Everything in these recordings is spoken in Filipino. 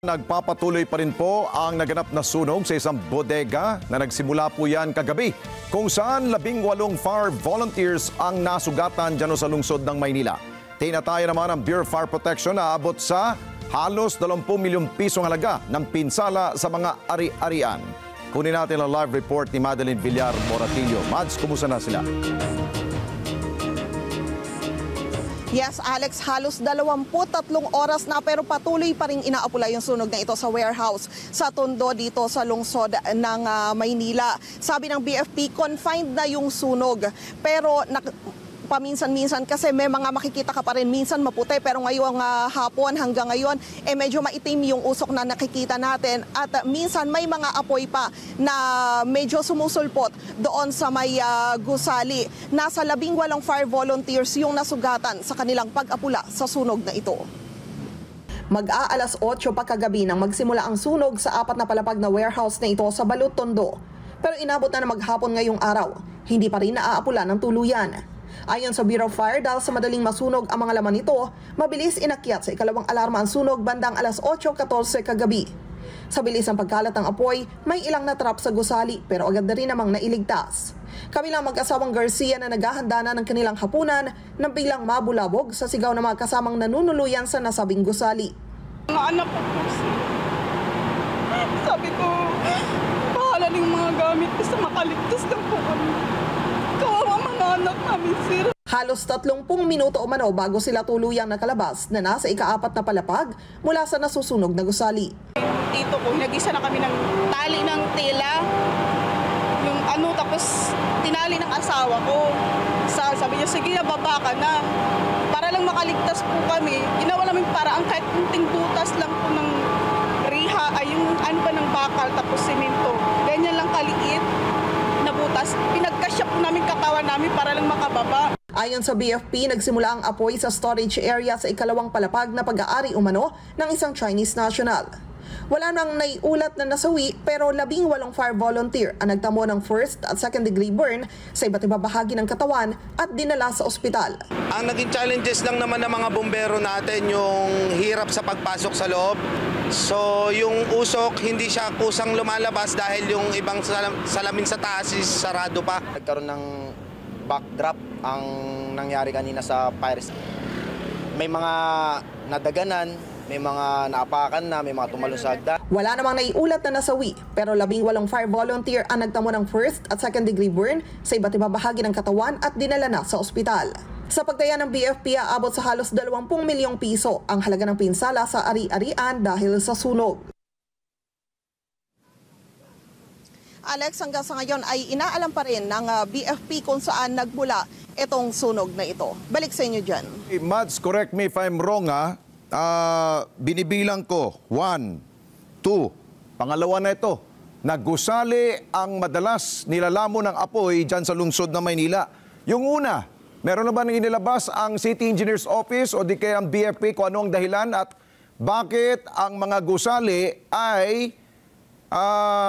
Nagpapatuloy pa rin po ang naganap na sunog sa isang bodega na nagsimula po yan kagabi kung saan 18 fire volunteers ang nasugatan dyan sa lungsod ng Maynila. Tinataya naman ang Bureau of Fire Protection na abot sa halos 20 milyong pisong halaga ng pinsala sa mga ari-arian. Kunin natin ang live report ni Madeline Villar Moratillo. Mads, kumusta na sila? Yes, Alex, halos 23 oras na pero patuloy pa rin inaapula yung sunog na ito sa warehouse sa Tondo dito sa lungsod ng Maynila. Sabi ng BFP, confined na yung sunog pero paminsan-minsan kasi may mga makikita ka pa rin, minsan maputi pero ngayong hapon hanggang ngayon medyo maitim yung usok na nakikita natin at minsan may mga apoy pa na medyo sumusulpot doon sa may gusali. Nasa 18 fire volunteers yung nasugatan sa kanilang pag-apula sa sunog na ito. Mag-aalas 8 pa kagabi nang magsimula ang sunog sa 4 na palapag na warehouse na ito sa Balut, Tondo. Pero inabot na maghapon ngayong araw, hindi pa rin naaapula ng tuluyan. Ayon sa Bureau of Fire, dahil sa madaling masunog ang mga laman nito, mabilis inakyat sa ikalawang alarma ang sunog bandang alas 8:14 kagabi. Sa bilis ng pagkalat ng apoy, may ilang natrap sa gusali pero agad na rin namang nailigtas. Kabilang mag-asawang Garcia na naghahanda na ng kanilang hapunan nang biglang mabulabog sa sigaw ng mga kasamang nanunuluyan sa nasabing gusali. Mga anak ko po, sabi ko, bahala ng mga gamit kasi makaligtas lang po kami. Kawawa mga anak namin, sir. Halos 30 minuto umano bago sila tuluyang nakalabas na nasa ika-4 na palapag mula sa nasusunog na gusali. Tito ko, nag-isa na kami ng tali ng tela. Yung tapos tinali ng asawa ko. Sabi niya, sige, baba ka na. Para lang makaligtas po kami, ginawa namin paraan kahit kunting butas lang po ng riha, ay yung ng bakal tapos semento. Ganyan lang kaliit na butas. Pinagkasya po namin katawan namin para lang makababa. Ayon sa BFP, nagsimula ang apoy sa storage area sa ikalawang palapag na pag-aari umano ng isang Chinese national. Wala nang naiulat na nasawi pero 18 fire volunteer ang nagtamo ng first at second degree burn sa iba't ibang bahagi ng katawan at dinala sa ospital. Ang naging challenges lang naman ng mga bumbero natin yung hirap sa pagpasok sa loob. So yung usok hindi siya kusang lumalabas dahil yung ibang salamin sa taas is sarado pa. Nagkaroon ng backdrop ang nangyari kanina sa fire. May mga nadaganan, may mga naapakan na, may mga tumalon sa hagdan. Wala namang naiulat na nasawi pero 18 fire volunteer ang nagtamo ng first at second degree burn sa iba't ibang bahagi ng katawan at dinala na sa ospital. Sa pagtaya ng BFP, aabot sa halos 20 milyong piso ang halaga ng pinsala sa ari-arian dahil sa sunog. Alex, hanggang sa ngayon ay inaalam pa rin ng BFP kung saan nagmula itong sunog na ito. Balik sa inyo dyan. Hey, Mads, correct me if I'm wrong binibilang ko, 1, 2, pangalawa na ito, nagusali ang madalas nilalamon ng apoy dyan sa lungsod ng Maynila. Yung una, meron na ba nang inilabas ang City Engineer's Office o di kaya ang BFP kung ano ang dahilan at bakit ang mga gusali ay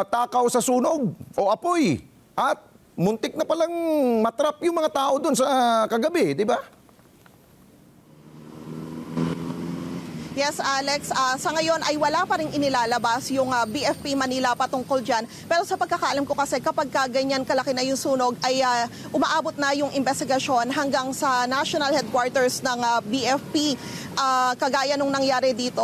takaw sa sunog o apoy at muntik na palang matrap yung mga tao doon sa kagabi, di ba? Yes, Alex. Sa ngayon ay wala pa rin inilalabas yung BFP Manila patungkol dyan. Pero sa pagkakaalam ko kasi kapag ganyan kalaki na yung sunog ay umaabot na yung investigasyon hanggang sa national headquarters ng BFP. Kagaya nung nangyari dito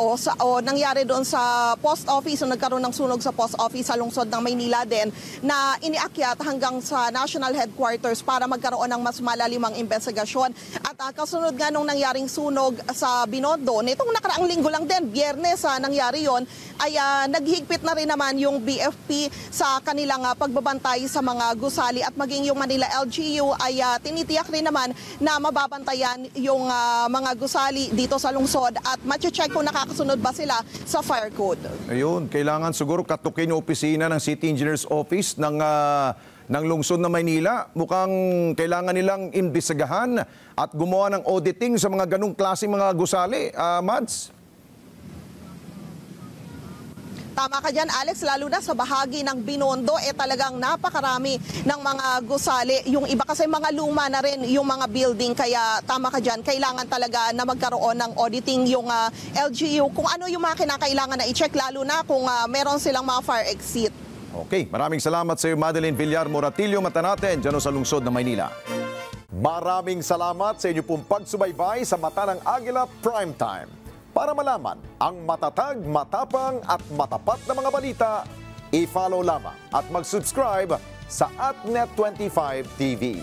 nangyari doon sa post office o nagkaroon ng sunog sa post office sa lungsod ng Maynila din na iniakyat hanggang sa national headquarters para magkaroon ng mas malalimang investigasyon. At kasunod nga nung nangyaring sunog sa Binondo, nitong nakaraang linggo lang din, Biyernes nangyari yon, ay naghigpit na rin naman yung BFP sa kanilang pagbabantay sa mga gusali at maging yung Manila LGU ay tinitiyak rin naman na mababantayan yung mga gusali dito sa lungsod at mache-check kung nakakasunod ba sila sa fire code. Ayun, kailangan siguro katukin yung opisina ng City Engineer's Office ng lungsod na Maynila. Mukhang kailangan nilang imbestigahan at gumawa ng auditing sa mga ganung klase mga gusali. Mads? Tama ka dyan, Alex, lalo na sa bahagi ng Binondo, talagang napakarami ng mga gusali. Yung iba kasi mga luma na rin yung mga building, kaya tama ka dyan, kailangan talaga na magkaroon ng auditing yung LGU kung ano yung mga kinakailangan na i-check, lalo na kung meron silang mga fire exit. Okay, maraming salamat sa iyo, Madeline Villar Moratillo, mata natin dyan sa lungsod ng Maynila. Maraming salamat sa inyo pong pagsubaybay sa Mata ng Agila Primetime. Para malaman ang matatag, matapang at matapat na mga balita, i-follow lamang at mag-subscribe sa @net25 TV.